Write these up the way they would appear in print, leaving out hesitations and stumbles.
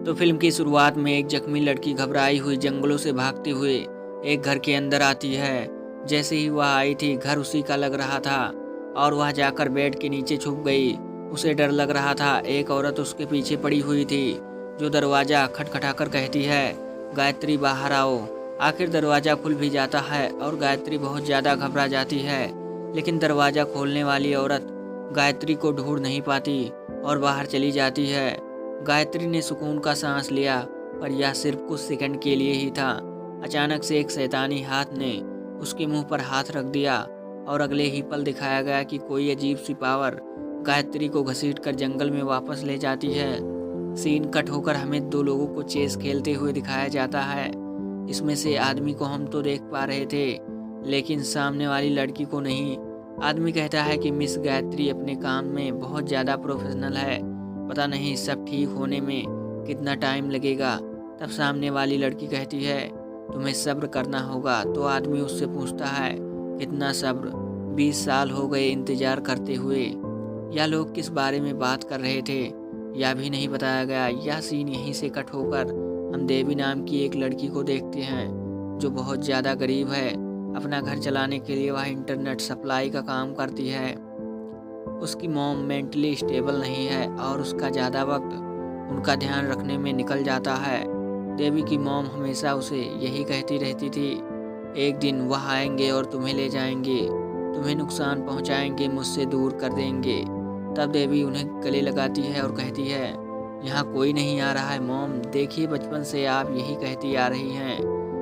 तो फिल्म की शुरुआत में एक जख्मी लड़की घबराई हुई जंगलों से भागते हुए एक घर के अंदर आती है। जैसे ही वह आई थी, घर उसी का लग रहा था और वह जाकर बेड के नीचे छुप गई। उसे डर लग रहा था। एक औरत उसके पीछे पड़ी हुई थी, जो दरवाज़ा खटखटाकर कहती है, गायत्री बाहर आओ। आखिर दरवाज़ा खुल भी जाता है और गायत्री बहुत ज़्यादा घबरा जाती है। लेकिन दरवाज़ा खोलने वाली औरत गायत्री को ढूंढ नहीं पाती और बाहर चली जाती है। गायत्री ने सुकून का सांस लिया, पर यह सिर्फ कुछ सेकंड के लिए ही था। अचानक से एक शैतानी हाथ ने उसके मुंह पर हाथ रख दिया और अगले ही पल दिखाया गया कि कोई अजीब सी पावर गायत्री को घसीटकर जंगल में वापस ले जाती है। सीन कट होकर हमें दो लोगों को चेस खेलते हुए दिखाया जाता है। इसमें से आदमी को हम तो देख पा रहे थे, लेकिन सामने वाली लड़की को नहीं। आदमी कहता है कि मिस गायत्री अपने काम में बहुत ज़्यादा प्रोफेशनल है, पता नहीं सब ठीक होने में कितना टाइम लगेगा। तब सामने वाली लड़की कहती है, तुम्हें सब्र करना होगा। तो आदमी उससे पूछता है, कितना सब्र? 20 साल हो गए इंतज़ार करते हुए। यह लोग किस बारे में बात कर रहे थे यह भी नहीं बताया गया। यह सीन यहीं से कट होकर हम देवी नाम की एक लड़की को देखते हैं, जो बहुत ज़्यादा गरीब है। अपना घर चलाने के लिए वह इंटरनेट सप्लाई का काम करती है। उसकी मॉम मेंटली स्टेबल नहीं है और उसका ज़्यादा वक्त उनका ध्यान रखने में निकल जाता है। देवी की मॉम हमेशा उसे यही कहती रहती थी, एक दिन वह आएंगे और तुम्हें ले जाएंगे, तुम्हें नुकसान पहुंचाएंगे, मुझसे दूर कर देंगे। तब देवी उन्हें गले लगाती है और कहती है, यहाँ कोई नहीं आ रहा है मॉम। देखिए, बचपन से आप यही कहती आ रही हैं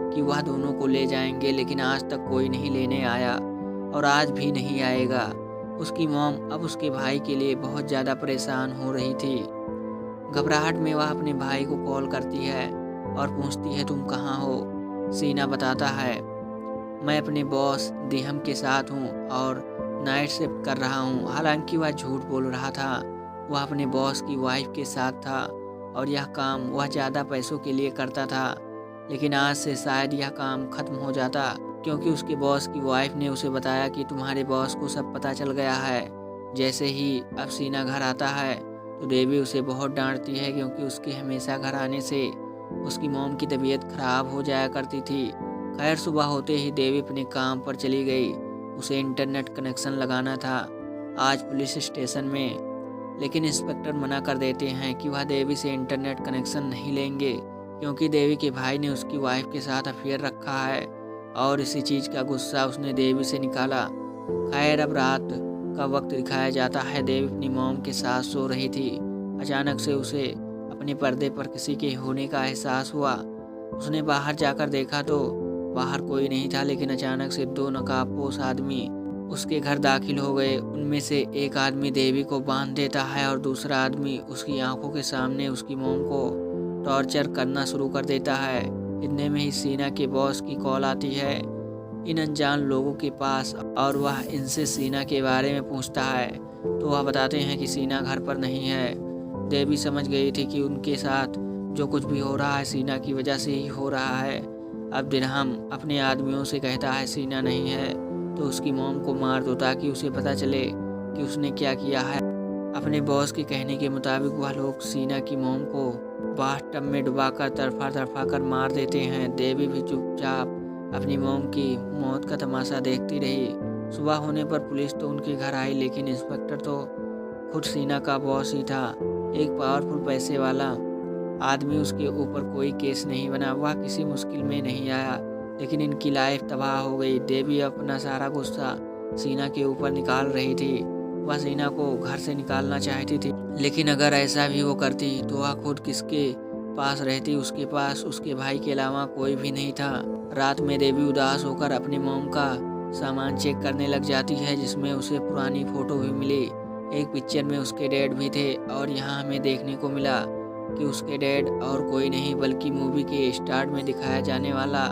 कि वह दोनों को ले जाएंगे, लेकिन आज तक कोई नहीं लेने आया और आज भी नहीं आएगा। उसकी मॉम अब उसके भाई के लिए बहुत ज़्यादा परेशान हो रही थी। घबराहट में वह अपने भाई को कॉल करती है और पूछती है, तुम कहाँ हो? सीना बताता है, मैं अपने बॉस दिहम के साथ हूँ और नाइट शिफ्ट कर रहा हूँ। हालांकि वह झूठ बोल रहा था। वह अपने बॉस की वाइफ के साथ था और यह काम वह ज़्यादा पैसों के लिए करता था। लेकिन आज से शायद यह काम ख़त्म हो जाता, क्योंकि उसके बॉस की वाइफ ने उसे बताया कि तुम्हारे बॉस को सब पता चल गया है। जैसे ही अब सीना घर आता है तो देवी उसे बहुत डांटती है, क्योंकि उसके हमेशा घर आने से उसकी मॉम की तबीयत खराब हो जाया करती थी। खैर, सुबह होते ही देवी अपने काम पर चली गई। उसे इंटरनेट कनेक्शन लगाना था आज पुलिस स्टेशन में, लेकिन इंस्पेक्टर मना कर देते हैं कि वह देवी से इंटरनेट कनेक्शन नहीं लेंगे, क्योंकि देवी के भाई ने उसकी वाइफ के साथ अफेयर रखा है और इसी चीज़ का गुस्सा उसने देवी से निकाला। खैर, अब रात का वक्त दिखाया जाता है। देवी अपनी मॉम के साथ सो रही थी। अचानक से उसे अपने पर्दे पर किसी के होने का एहसास हुआ। उसने बाहर जाकर देखा तो बाहर कोई नहीं था, लेकिन अचानक से दो नकाबपोश आदमी उसके घर दाखिल हो गए। उनमें से एक आदमी देवी को बांध देता है और दूसरा आदमी उसकी आंखों के सामने उसकी मॉम को टॉर्चर करना शुरू कर देता है। इतने में ही सीना के बॉस की कॉल आती है इन अनजान लोगों के पास और वह इनसे सीना के बारे में पूछता है। तो वह बताते हैं कि सीना घर पर नहीं है। देवी समझ गई थी कि उनके साथ जो कुछ भी हो रहा है सीना की वजह से ही हो रहा है। अब दिरहम अपने आदमियों से कहता है, सीना नहीं है तो उसकी मॉम को मार दो, ताकि उसे पता चले कि उसने क्या किया है। अपने बॉस के कहने के मुताबिक वह लोग सीना की मॉम को बाथटब में डुबाकर तरफा तरफा कर मार देते हैं। देवी भी चुपचाप अपनी मॉम की मौत का तमाशा देखती रही। सुबह होने पर पुलिस तो उनके घर आई, लेकिन इंस्पेक्टर तो खुद सीना का बॉस ही था, एक पावरफुल पैसे वाला आदमी। उसके ऊपर कोई केस नहीं बना, वह किसी मुश्किल में नहीं आया, लेकिन इनकी लाइफ तबाह हो गई। देवी अपना सारा गुस्सा सीना के ऊपर निकाल रही थी। वह सीना को घर से निकालना चाहती थी, लेकिन अगर ऐसा भी वो करती तो वह खुद किसके पास रहती? उसके पास उसके भाई के अलावा कोई भी नहीं था। रात में देवी उदास होकर अपनी मॉम का सामान चेक करने लग जाती है, जिसमें उसे पुरानी फ़ोटो भी मिली। एक पिक्चर में उसके डैड भी थे और यहाँ हमें देखने को मिला कि उसके डैड और कोई नहीं बल्कि मूवी के स्टार्ट में दिखाया जाने वाला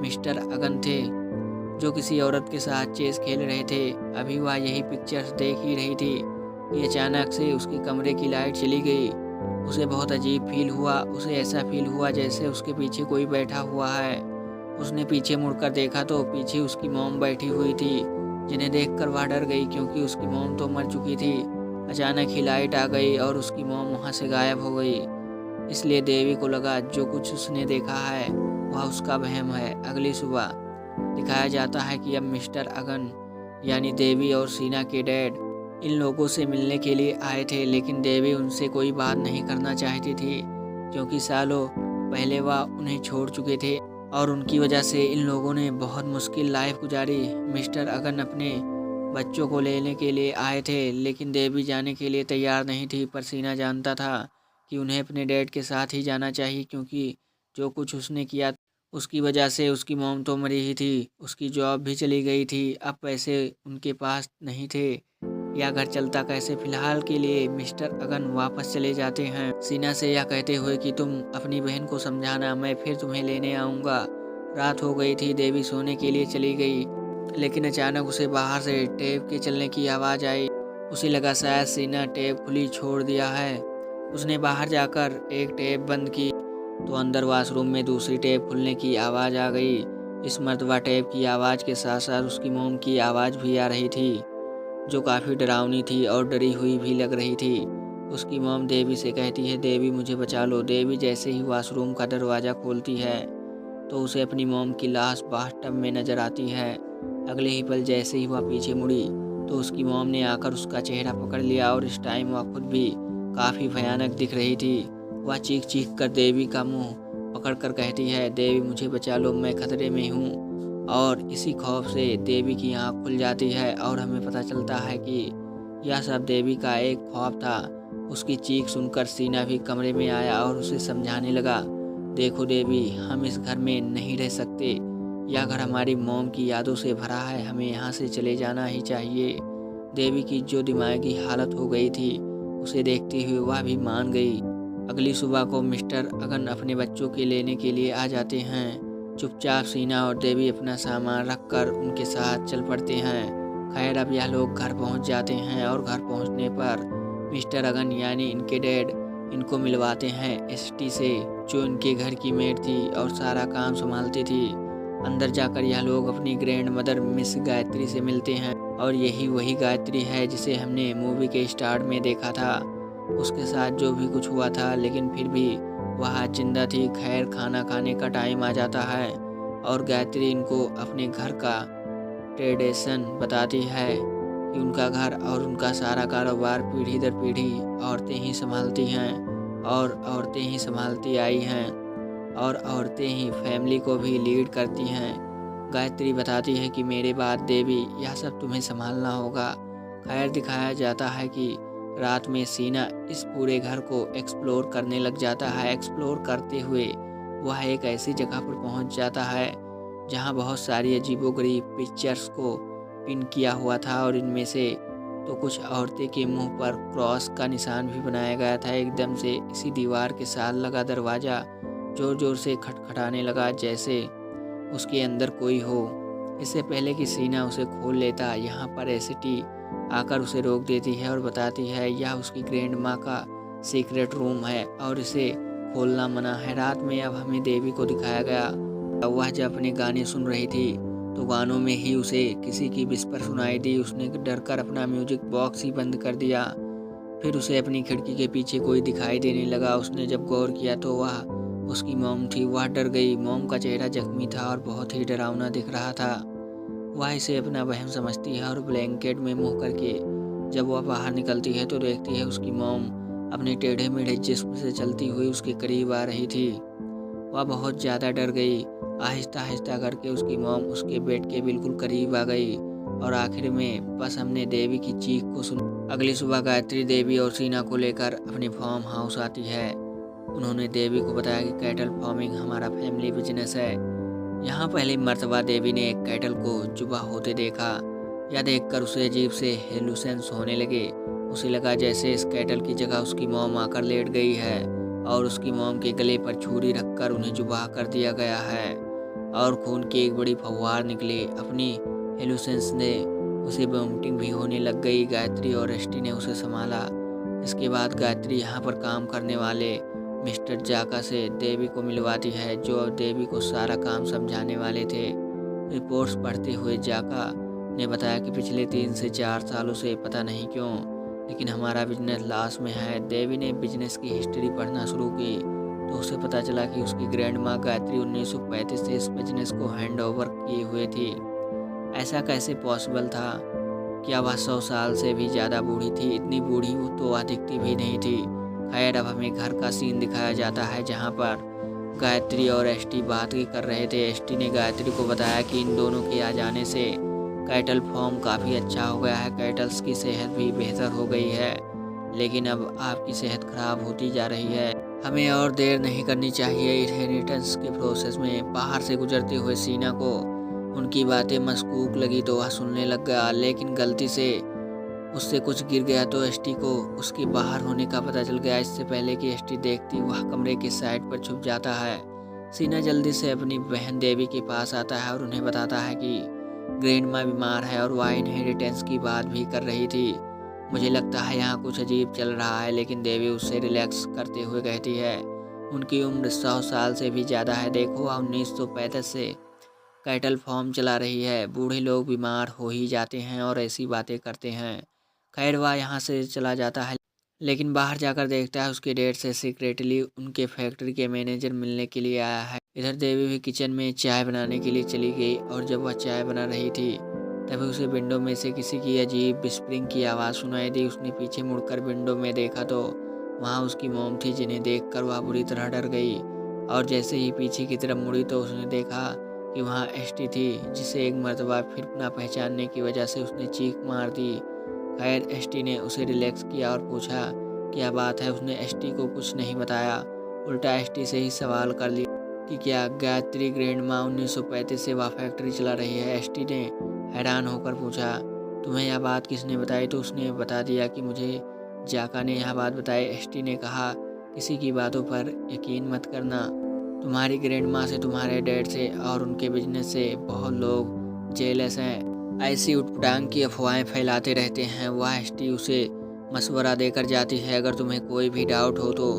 मिस्टर अगन थे, जो किसी औरत के साथ चेस खेल रहे थे। अभी वह यही पिक्चर्स देख ही रही थी कि अचानक से उसके कमरे की लाइट चली गई। उसे बहुत अजीब फील हुआ। उसे ऐसा फील हुआ जैसे उसके पीछे कोई बैठा हुआ है। उसने पीछे मुड़कर देखा तो पीछे उसकी मॉम बैठी हुई थी, जिन्हें देखकर वह डर गई, क्योंकि उसकी मॉम तो मर चुकी थी। अचानक ही लाइट आ गई और उसकी मॉम वहाँ से गायब हो गई। इसलिए देवी को लगा जो कुछ उसने देखा है वह उसका वहम है। अगली सुबह दिखाया जाता है कि अब मिस्टर अगन यानी देवी और सीना के डैड इन लोगों से मिलने के लिए आए थे, लेकिन देवी उनसे कोई बात नहीं करना चाहती थी क्योंकि सालों पहले वह उन्हें छोड़ चुके थे और उनकी वजह से इन लोगों ने बहुत मुश्किल लाइफ गुजारी। मिस्टर अगन अपने बच्चों को लेने के लिए आए थे, लेकिन देवी जाने के लिए तैयार नहीं थी, पर सीना जानता था कि उन्हें अपने डैड के साथ ही जाना चाहिए क्योंकि जो कुछ उसने किया उसकी वजह से उसकी मॉम तो मरी ही थी, उसकी जॉब भी चली गई थी, अब पैसे उनके पास नहीं थे, या घर चलता कैसे। फिलहाल के लिए मिस्टर अगन वापस चले जाते हैं, सीना से यह कहते हुए कि तुम अपनी बहन को समझाना, मैं फिर तुम्हें लेने आऊँगा। रात हो गई थी, देवी सोने के लिए चली गई, लेकिन अचानक उसे बाहर से टेप के चलने की आवाज़ आई। उसे लगा शायद सीना टेप खुली छोड़ दिया है। उसने बाहर जाकर एक टेप बंद की तो अंदर वॉशरूम में दूसरी टेप खुलने की आवाज़ आ गई। इस मर्तबा टेप की आवाज़ के साथ साथ उसकी मोम की आवाज़ भी आ रही थी, जो काफ़ी डरावनी थी और डरी हुई भी लग रही थी। उसकी मोम देवी से कहती है, देवी मुझे बचा लो। देवी जैसे ही वॉशरूम का दरवाज़ा खोलती है तो उसे अपनी मोम की लाश बाथटब में नज़र आती है। अगले ही पल जैसे ही वह पीछे मुड़ी तो उसकी मोम ने आकर उसका चेहरा पकड़ लिया और इस टाइम वह खुद भी काफ़ी भयानक दिख रही थी। वह चीख चीख कर देवी का मुंह पकड़कर कहती है, देवी मुझे बचा लो, मैं खतरे में हूँ। और इसी खौफ से देवी की आँख खुल जाती है और हमें पता चलता है कि यह सब देवी का एक ख्वाब था। उसकी चीख सुनकर सीना भी कमरे में आया और उसे समझाने लगा, देखो देवी, हम इस घर में नहीं रह सकते, यह घर हमारी मॉम की यादों से भरा है, हमें यहाँ से चले जाना ही चाहिए। देवी की जो दिमागी हालत हो गई थी उसे देखते हुए वह भी मान गई। अगली सुबह को मिस्टर अगन अपने बच्चों के लेने के लिए आ जाते हैं। चुपचाप सीना और देवी अपना सामान रखकर उनके साथ चल पड़ते हैं। खैर अब यह लोग घर पहुंच जाते हैं और घर पहुंचने पर मिस्टर अगन यानी इनके डैड इनको मिलवाते हैं एसटी से, जो इनके घर की मेड थी और सारा काम संभालती थी। अंदर जाकर यह लोग अपनी ग्रैंड मदर मिस गायत्री से मिलते हैं और यही वही गायत्री है जिसे हमने मूवी के स्टार्ट में देखा था। उसके साथ जो भी कुछ हुआ था, लेकिन फिर भी वह आज जिंदा थी। खैर खाना खाने का टाइम आ जाता है और गायत्री इनको अपने घर का ट्रेडिशन बताती है कि उनका घर और उनका सारा कारोबार पीढ़ी दर पीढ़ी औरतें ही संभालती हैं और औरतें ही संभालती आई हैं और औरतें ही फैमिली को भी लीड करती हैं। गायत्री बताती है कि मेरे बाद देवी यह सब तुम्हें संभालना होगा। खैर दिखाया जाता है कि रात में सीना इस पूरे घर को एक्सप्लोर करने लग जाता है। एक्सप्लोर करते हुए वह एक ऐसी जगह पर पहुंच जाता है जहां बहुत सारी अजीबोगरीब पिक्चर्स को पिन किया हुआ था और इनमें से तो कुछ औरतें के मुंह पर क्रॉस का निशान भी बनाया गया था। एकदम से इसी दीवार के साथ लगा दरवाज़ा जोर जोर से खटखटाने लगा जैसे उसके अंदर कोई हो। इससे पहले कि सीना उसे खोल लेता, यहाँ पर एसटी आकर उसे रोक देती है और बताती है यह उसकी ग्रैंड माँ का सीक्रेट रूम है और इसे खोलना मना है। रात में अब हमें देवी को दिखाया गया, वह जब अपने गाने सुन रही थी तो गानों में ही उसे किसी की विस्पर सुनाई दी। उसने डर कर अपना म्यूजिक बॉक्स ही बंद कर दिया। फिर उसे अपनी खिड़की के पीछे कोई दिखाई देने लगा। उसने जब गौर किया तो वह उसकी मॉम थी। वह डर गई। मॉम का चेहरा जख्मी था और बहुत ही डरावना दिख रहा था। वह इसे अपना वहम समझती है और ब्लैंकेट में मुँह करके जब वह बाहर निकलती है तो देखती है उसकी मॉम अपने टेढ़े मेढ़े जिस्म से चलती हुई उसके करीब आ रही थी। वह बहुत ज़्यादा डर गई। आहिस्ता आहिस्ता करके उसकी मॉम उसके बेड के बिल्कुल करीब आ गई और आखिर में बस हमने देवी की चीख को सुन। अगली सुबह गायत्री देवी और सीना को लेकर अपने फार्म हाउस आती है। उन्होंने देवी को बताया कि कैटल फार्मिंग हमारा फैमिली बिजनेस है। यहाँ पहली मर्तबा देवी ने एक कैटल को जुबा होते देखा। यह देखकर उसे अजीब से हेलुसेंस होने लगे। उसे लगा जैसे इस कैटल की जगह उसकी मॉम आकर लेट गई है और उसकी मॉम के गले पर छुरी रखकर उन्हें जुबा कर दिया गया है और खून की एक बड़ी फव्वार निकली। अपनी हेलुसेंस ने उसे वोमिटिंग भी होने लग गई। गायत्री और एसटी ने उसे संभाला। इसके बाद गायत्री यहाँ पर काम करने वाले मिस्टर जाका से देवी को मिलवाती है, जो देवी को सारा काम समझाने वाले थे। रिपोर्ट्स पढ़ते हुए जाका ने बताया कि पिछले 3 से 4 सालों से पता नहीं क्यों लेकिन हमारा बिजनेस लॉस में है। देवी ने बिजनेस की हिस्ट्री पढ़ना शुरू की तो उसे पता चला कि उसकी ग्रैंड माँ गायत्री 1935 से इस बिजनेस को हैंड ओवर किए हुए थी। ऐसा कैसे पॉसिबल था? क्या वह 100 साल से भी ज़्यादा बूढ़ी थी? इतनी बूढ़ी वो तो वह दिखती भी नहीं थी। खैर, अब हमें घर का सीन दिखाया जाता है जहाँ पर गायत्री और एसटी बात कर रहे थे। एसटी ने गायत्री को बताया कि इन दोनों के आ जाने से कैटल फॉर्म काफ़ी अच्छा हो गया है, कैटल्स की सेहत भी बेहतर हो गई है, लेकिन अब आपकी सेहत खराब होती जा रही है। हमें और देर नहीं करनी चाहिए इनहेरिटेंस के प्रोसेस में। बाहर से गुजरते हुए सीना को उनकी बातें मशकूक लगी तो वह सुनने लग गया, लेकिन गलती से उससे कुछ गिर गया तो एसटी को उसके बाहर होने का पता चल गया। इससे पहले कि एसटी देखती, वह कमरे की साइड पर छुप जाता है। सीना जल्दी से अपनी बहन देवी के पास आता है और उन्हें बताता है कि ग्रैंड माँ बीमार है और वह इनहेरिटेंस की बात भी कर रही थी। मुझे लगता है यहाँ कुछ अजीब चल रहा है, लेकिन देवी उससे रिलैक्स करते हुए कहती है उनकी उम्र 100 साल से भी ज़्यादा है। देखो, वह 1935 से कैटल फार्म चला रही है। बूढ़े लोग बीमार हो ही जाते हैं और ऐसी बातें करते हैं। खैर, वह यहाँ से चला जाता है, लेकिन बाहर जाकर देखता है उसके डैड से सीक्रेटली उनके फैक्ट्री के मैनेजर मिलने के लिए आया है। इधर देवी भी किचन में चाय बनाने के लिए चली गई और जब वह चाय बना रही थी तभी उसे विंडो में से किसी की अजीब विस्परिंग की आवाज़ सुनाई दी। उसने पीछे मुड़कर विंडो में देखा तो वहाँ उसकी मोम थी, जिन्हें देखकर वह बुरी तरह डर गई। और जैसे ही पीछे की तरफ मुड़ी तो उसने देखा कि वहाँ एसटी थी, जिसे एक मर्तबा फिर ना पहचानने की वजह से उसने चीख मार दी। खैर, एसटी ने उसे रिलैक्स किया और पूछा क्या बात है। उसने एसटी को कुछ नहीं बताया, उल्टा एसटी से ही सवाल कर लिया कि क्या गायत्री ग्रैंड माँ 1935 से वह फैक्ट्री चला रही है। एसटी ने हैरान होकर पूछा तुम्हें यह बात किसने बताई? तो उसने बता दिया कि मुझे जाका ने यह बात बताई। एसटी ने कहा किसी की बातों पर यकीन मत करना। तुम्हारी ग्रैंड माँ से, तुम्हारे डैड से और उनके बिजनेस से बहुत लोग जेलस हैं। ऐसी उटपटांग की अफवाहें फैलाते रहते हैं। वह एसटी उसे मशवरा देकर जाती है, अगर तुम्हें कोई भी डाउट हो तो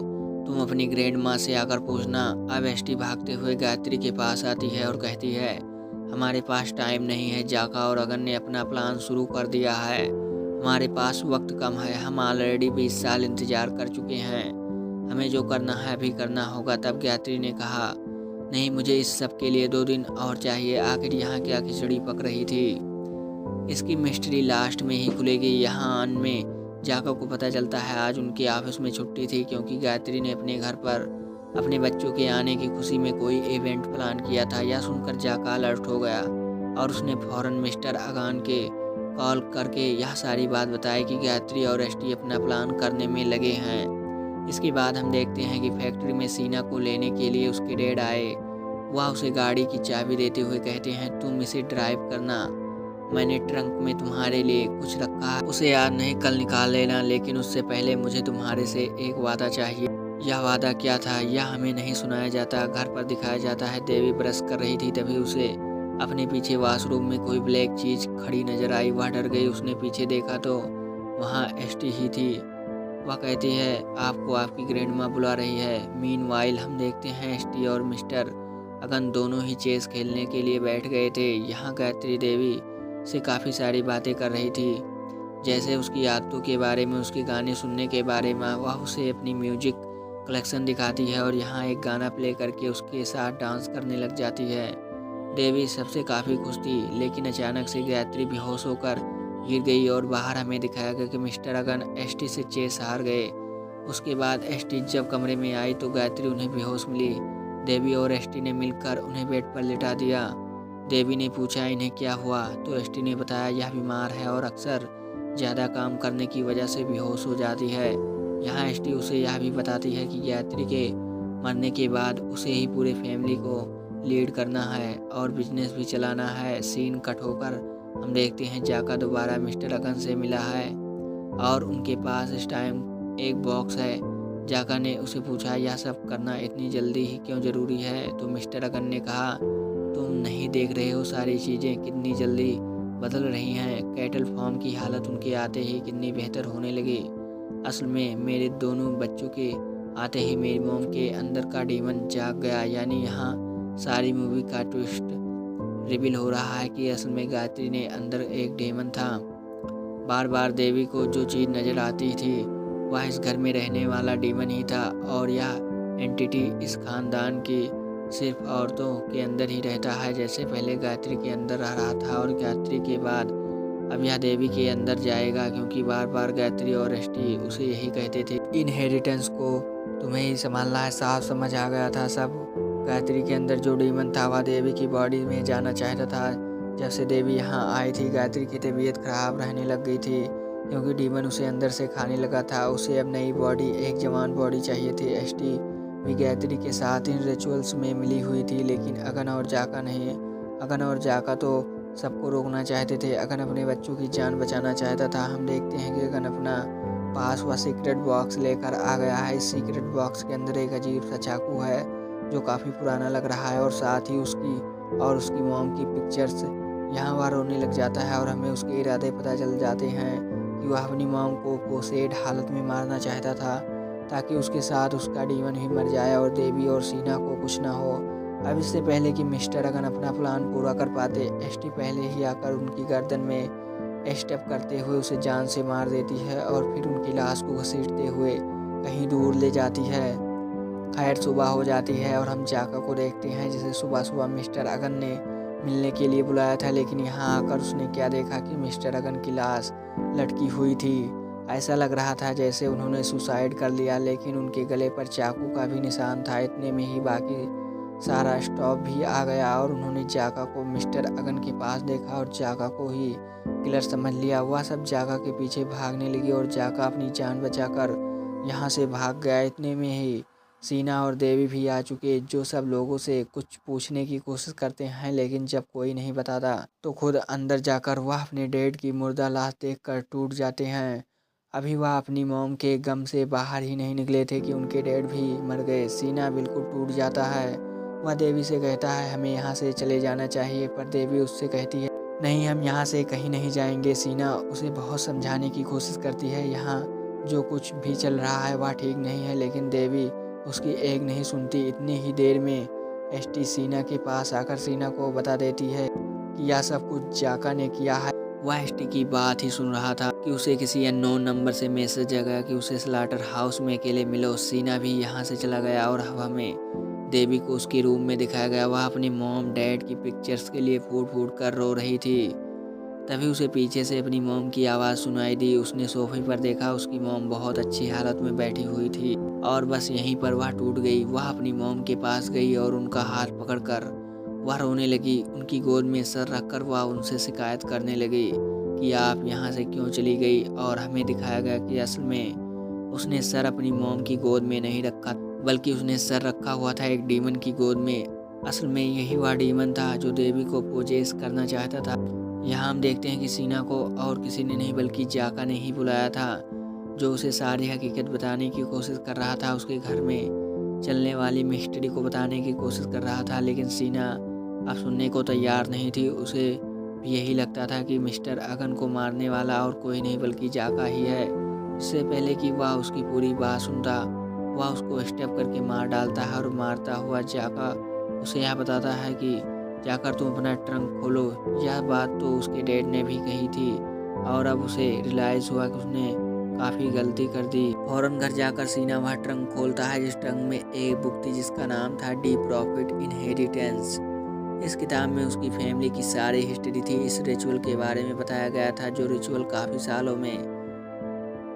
तुम अपनी ग्रैंड माँ से आकर पूछना। अब एसटी भागते हुए गायत्री के पास आती है और कहती है हमारे पास टाइम नहीं है। जाका और अगन ने अपना प्लान शुरू कर दिया है, हमारे पास वक्त कम है। हम ऑलरेडी 20 साल इंतजार कर चुके हैं, हमें जो करना है अभी करना होगा। तब गायत्री ने कहा नहीं, मुझे इस सब के लिए 2 दिन और चाहिए। आखिर यहाँ क्या खिचड़ी पक रही थी, इसकी मिस्ट्री लास्ट में ही खुलेगी। यहाँ अन में जाका को पता चलता है आज उनके ऑफिस में छुट्टी थी, क्योंकि गायत्री ने अपने घर पर अपने बच्चों के आने की खुशी में कोई इवेंट प्लान किया था। यह सुनकर जाका अलर्ट हो गया और उसने फौरन मिस्टर अगान के कॉल करके यह सारी बात बताई कि गायत्री और एसटी अपना प्लान करने में लगे हैं। इसके बाद हम देखते हैं कि फैक्ट्री में सीना को लेने के लिए उसके डैड आए। वह उसे गाड़ी की चाबी देते हुए कहते हैं तुम इसे ड्राइव करना, मैंने ट्रंक में तुम्हारे लिए कुछ रखा है, उसे आज नहीं कल निकाल लेना। लेकिन उससे पहले मुझे तुम्हारे से एक वादा चाहिए। यह वादा क्या था यह हमें नहीं सुनाया जाता, घर पर दिखाया जाता है। देवी ब्रश कर रही थी, तभी उसे अपने पीछे वॉशरूम में कोई ब्लैक चीज खड़ी नजर आई। वह डर गई, उसने पीछे देखा तो वहाँ एसटी ही थी। वह कहती है आपको आपकी ग्रैंड माँ बुला रही है। मीनवाइल हम देखते हैं एसटी और मिस्टर अगन दोनों ही चेस खेलने के लिए बैठ गए थे। यहाँ गायत्री देवी से काफ़ी सारी बातें कर रही थी, जैसे उसकी आदतों के बारे में, उसके गाने सुनने के बारे में। वह उसे अपनी म्यूजिक कलेक्शन दिखाती है और यहाँ एक गाना प्ले करके उसके साथ डांस करने लग जाती है। देवी सबसे काफ़ी खुश थी, लेकिन अचानक से गायत्री बेहोश होकर गिर गई और बाहर हमें दिखाया गया कि मिस्टर अगन एसटी से चेस हार गए। उसके बाद एसटी जब कमरे में आई तो गायत्री उन्हें बेहोश मिली। देवी और एसटी ने मिलकर उन्हें बेड पर लिटा दिया। देवी ने पूछा इन्हें क्या हुआ, तो एसटी ने बताया यह बीमार है और अक्सर ज़्यादा काम करने की वजह से बेहोश हो जाती है। यहाँ एसटी उसे यह भी बताती है कि गायत्री के मरने के बाद उसे ही पूरे फैमिली को लीड करना है और बिजनेस भी चलाना है। सीन कट होकर हम देखते हैं जाका दोबारा मिस्टर अगन से मिला है और उनके पास इस टाइम एक बॉक्स है। जाका ने उसे पूछा यह सब करना इतनी जल्दी ही क्यों ज़रूरी है, तो मिस्टर अगन ने कहा तुम नहीं देख रहे हो सारी चीज़ें कितनी जल्दी बदल रही हैं। कैटल फार्म की हालत उनके आते ही कितनी बेहतर होने लगी। असल में मेरे दोनों बच्चों के आते ही मेरी मोम के अंदर का डीमन जाग गया। यानी यहाँ सारी मूवी का ट्विस्ट रिवील हो रहा है कि असल में गायत्री ने अंदर एक डीमन था। बार बार देवी को जो चीज़ नज़र आती थी वह इस घर में रहने वाला डीमन ही था और यह एंटिटी इस खानदान की सिर्फ औरतों के अंदर ही रहता है, जैसे पहले गायत्री के अंदर रह रहा था और गायत्री के बाद अब यह देवी के अंदर जाएगा, क्योंकि बार बार गायत्री और एसटी उसे यही कहते थे, इनहेरिटेंस को तुम्हें ही संभालना है। साफ समझ आ गया था सब। गायत्री के अंदर जो डीमन था वह देवी की बॉडी में जाना चाहता था। जब से देवी यहाँ आई थी गायत्री की तबीयत खराब रहने लग गई थी, क्योंकि डीमन उसे अंदर से खाने लगा था। उसे अब नई बॉडी, एक जवान बॉडी चाहिए थी। एसटी भी गायत्री के साथ इन रिचुअल्स में मिली हुई थी, लेकिन अगन और जाका नहीं। अगन और जाका तो सबको रोकना चाहते थे। अगन अपने बच्चों की जान बचाना चाहता था। हम देखते हैं कि अगन अपना पास हुआ सीक्रेट बॉक्स लेकर आ गया है। इस सीक्रेट बॉक्स के अंदर एक अजीब सा चाकू है जो काफ़ी पुराना लग रहा है, और साथ ही उसकी मॉम की पिक्चर्स। यहाँ वह रोने लग जाता है और हमें उसके इरादे पता चल जाते हैं कि वह अपनी मॉम को पोसेड हालत में मारना चाहता था, ताकि उसके साथ उसका डीमन ही मर जाए और देवी और सीना को कुछ ना हो। अब इससे पहले कि मिस्टर अगन अपना प्लान पूरा कर पाते, एसटी पहले ही आकर उनकी गर्दन में स्टेप करते हुए उसे जान से मार देती है और फिर उनकी लाश को घसीटते हुए कहीं दूर ले जाती है। खैर सुबह हो जाती है और हम जाका को देखते हैं, जिसे सुबह सुबह मिस्टर अगन ने मिलने के लिए बुलाया था, लेकिन यहाँ आकर उसने क्या देखा कि मिस्टर अगन की लाश लटकी हुई थी। ऐसा लग रहा था जैसे उन्होंने सुसाइड कर लिया, लेकिन उनके गले पर चाकू का भी निशान था। इतने में ही बाकी सारा स्टॉप भी आ गया और उन्होंने जाका को मिस्टर अगन के पास देखा और जाका को ही किलर समझ लिया। वह सब जाका के पीछे भागने लगी और जाका अपनी जान बचाकर यहाँ से भाग गया। इतने में ही सीना और देवी भी आ चुके, जो सब लोगों से कुछ पूछने की कोशिश करते हैं, लेकिन जब कोई नहीं बताता तो खुद अंदर जाकर वह अपने डैड की मुर्दा लाश देखकर टूट जाते हैं। अभी वह अपनी मॉम के गम से बाहर ही नहीं निकले थे कि उनके डैड भी मर गए। सीना बिल्कुल टूट जाता है। वह देवी से कहता है हमें यहाँ से चले जाना चाहिए, पर देवी उससे कहती है नहीं, हम यहाँ से कहीं नहीं जाएंगे। सीना उसे बहुत समझाने की कोशिश करती है, यहाँ जो कुछ भी चल रहा है वह ठीक नहीं है, लेकिन देवी उसकी एक नहीं सुनती। इतनी ही देर में एसटी सीना के पास आकर सीना को बता देती है कि यह सब कुछ जाका ने किया है। वह एसटी की बात ही सुन रहा था कि उसे किसी अननोन नंबर से मैसेज आ गया कि उसे स्लाटर हाउस में अकेले मिलो। सीना भी यहाँ से चला गया और हवा में देवी को उसके रूम में दिखाया गया। वह अपनी मॉम डैड की पिक्चर्स के लिए फूट फूट कर रो रही थी। तभी उसे पीछे से अपनी मॉम की आवाज़ सुनाई दी। उसने सोफे पर देखा, उसकी मॉम बहुत अच्छी हालत में बैठी हुई थी और बस यहीं पर वह टूट गई। वह अपनी मॉम के पास गई और उनका हाथ पकड़कर वह रोने लगी। उनकी गोद में सर रखकर वह उनसे शिकायत करने लगी कि आप यहाँ से क्यों चली गई, और हमें दिखाया गया कि असल में उसने सर अपनी मॉम की गोद में नहीं रखा, बल्कि उसने सर रखा हुआ था एक डीमन की गोद में। असल में यही वह डीमन था जो देवी को पोजेस करना चाहता था। यहाँ हम देखते हैं कि सीना को और किसी ने नहीं बल्कि जाका ने ही बुलाया था, जो उसे सारी हकीकत बताने की कोशिश कर रहा था। उसके घर में चलने वाली मिस्ट्री को बताने की कोशिश कर रहा था, लेकिन सीना अब सुनने को तैयार नहीं थी। उसे यही लगता था कि मिस्टर अगन को मारने वाला और कोई नहीं बल्कि जाका ही है। इससे पहले कि वह उसकी पूरी बात सुनता, वह उसको स्टेप करके मार डालता है और मारता हुआ जाका उसे यह बताता है कि जाकर तुम अपना ट्रंक खोलो। यह बात तो उसके डैड ने भी कही थी और अब उसे रियलाइज़ हुआ कि उसने काफ़ी गलती कर दी। फौरन घर जाकर सीना वह ट्रंक खोलता है, जिस ट्रंक में एक बुक थी जिसका नाम था डी प्रॉफिट इनहेरिटेंस। इस किताब में उसकी फैमिली की सारी हिस्ट्री थी। इस रिचुअल के बारे में बताया गया था, जो रिचुअल काफ़ी सालों में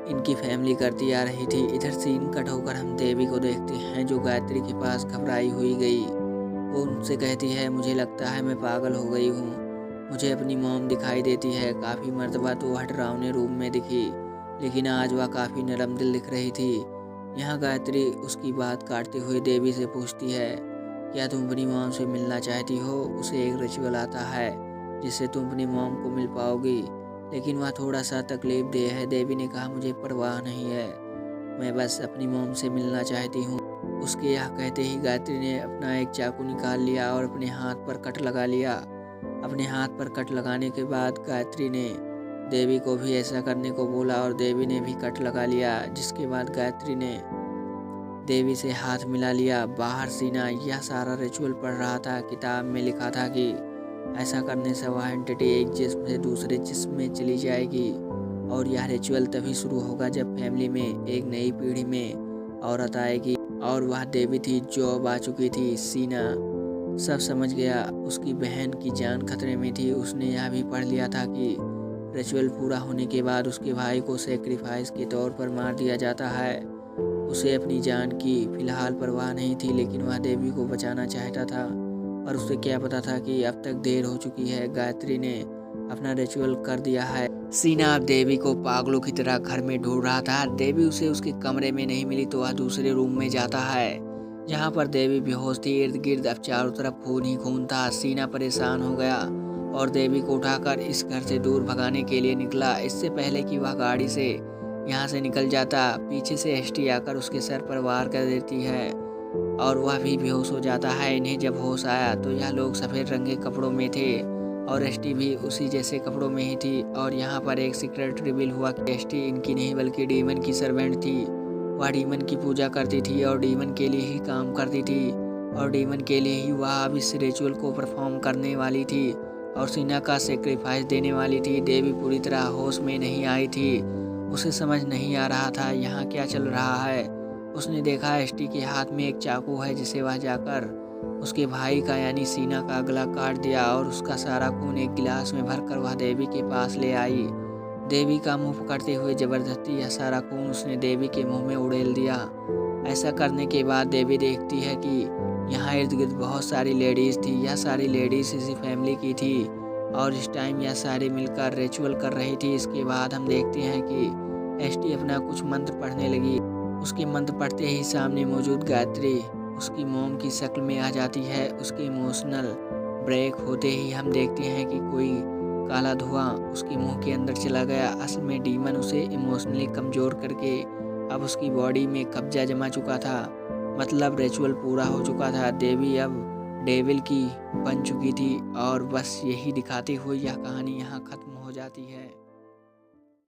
इनकी फैमिली करती आ रही थी। इधर सीन कट होकर हम देवी को देखते हैं, जो गायत्री के पास घबराई हुई गई। वो उनसे कहती है मुझे लगता है मैं पागल हो गई हूँ, मुझे अपनी मॉम दिखाई देती है। काफ़ी मर्तबा तो वह डरावने रूप में दिखी, लेकिन आज वह काफ़ी नरम दिल दिख रही थी। यहाँ गायत्री उसकी बात काटते हुए देवी से पूछती है क्या तुम अपनी मॉम से मिलना चाहती हो। उसे एक रिचुअल आता है जिससे तुम अपनी मॉम को मिल पाओगी, लेकिन वह थोड़ा सा तकलीफ दे है। देवी ने कहा मुझे परवाह नहीं है, मैं बस अपनी मॉम से मिलना चाहती हूँ। उसके यह कहते ही गायत्री ने अपना एक चाकू निकाल लिया और अपने हाथ पर कट लगा लिया। अपने हाथ पर कट लगाने के बाद गायत्री ने देवी को भी ऐसा करने को बोला और देवी ने भी कट लगा लिया, जिसके बाद गायत्री ने देवी से हाथ मिला लिया। बाहर सीना यह सारा रिचुअल पढ़ रहा था। किताब में लिखा था कि ऐसा करने से वह एंटिटी एक जिस्म से दूसरे जिस्म में चली जाएगी, और यह रिचुअल तभी शुरू होगा जब फैमिली में एक नई पीढ़ी में औरत आएगी। और वह देवी थी जो अब आ चुकी थी। सीना सब समझ गया, उसकी बहन की जान खतरे में थी। उसने यह भी पढ़ लिया था कि रिचुअल पूरा होने के बाद उसके भाई को सेक्रीफाइस के तौर पर मार दिया जाता है। उसे अपनी जान की फिलहाल परवाह नहीं थी, लेकिन वह देवी को बचाना चाहता था। और उसे क्या पता था कि अब तक देर हो चुकी है, गायत्री ने अपना रिचुअल कर दिया है। सीना अब देवी को पागलों की तरह घर में ढूंढ रहा था। देवी उसे उसके कमरे में नहीं मिली तो वह दूसरे रूम में जाता है, जहाँ पर देवी बेहोश थी। इर्द गिर्द अब चारों तरफ खून ही खून था। सीना परेशान हो गया और देवी को उठाकर इस घर से दूर भगाने के लिए निकला। इससे पहले कि वह गाड़ी से यहाँ से निकल जाता, पीछे से एसटी आकर उसके सर पर वार कर देती है और वह भी बेहोश हो जाता है। इन्हें जब होश आया तो यह लोग सफ़ेद रंग के कपड़ों में थे और एसटी भी उसी जैसे कपड़ों में ही थी। और यहाँ पर एक सीक्रेट रिवील हुआ कि एसटी इनकी नहीं बल्कि डीमन की सर्वेंट थी। वह डीमन की पूजा करती थी और डीमन के लिए ही काम करती थी और डीमन के लिए ही वह अब इस रिचुअल को परफॉर्म करने वाली थी और सीना का सेक्रीफाइस देने वाली थी। देवी पूरी तरह होश में नहीं आई थी। उसे समझ नहीं आ रहा था यहाँ क्या चल रहा है। उसने देखा एसटी के हाथ में एक चाकू है, जिसे वह जाकर उसके भाई का यानी सीना का गला काट दिया और उसका सारा खून एक गिलास में भरकर वह देवी के पास ले आई। देवी का मुंह पकड़ते हुए जबरदस्ती यह सारा खून उसने देवी के मुंह में उड़ेल दिया। ऐसा करने के बाद देवी देखती है कि यहाँ इर्द गिर्द बहुत सारी लेडीज़ थी। यह सारी लेडीज़ इसी फैमिली की थी और इस टाइम यह सारे मिलकर रिचुअल कर रही थी। इसके बाद हम देखते हैं कि एसटी अपना कुछ मंत्र पढ़ने लगी। उसके मंत्र पढ़ते ही सामने मौजूद गायत्री उसकी मोम की शक्ल में आ जाती है। उसके इमोशनल ब्रेक होते ही हम देखते हैं कि कोई काला धुआं उसके मुंह के अंदर चला गया। असल में डीमन उसे इमोशनली कमज़ोर करके अब उसकी बॉडी में कब्जा जमा चुका था। मतलब रिचुअल पूरा हो चुका था। देवी अब डेविल की बन चुकी थी और बस यही दिखाते हुए यह कहानी यहाँ ख़त्म हो जाती है।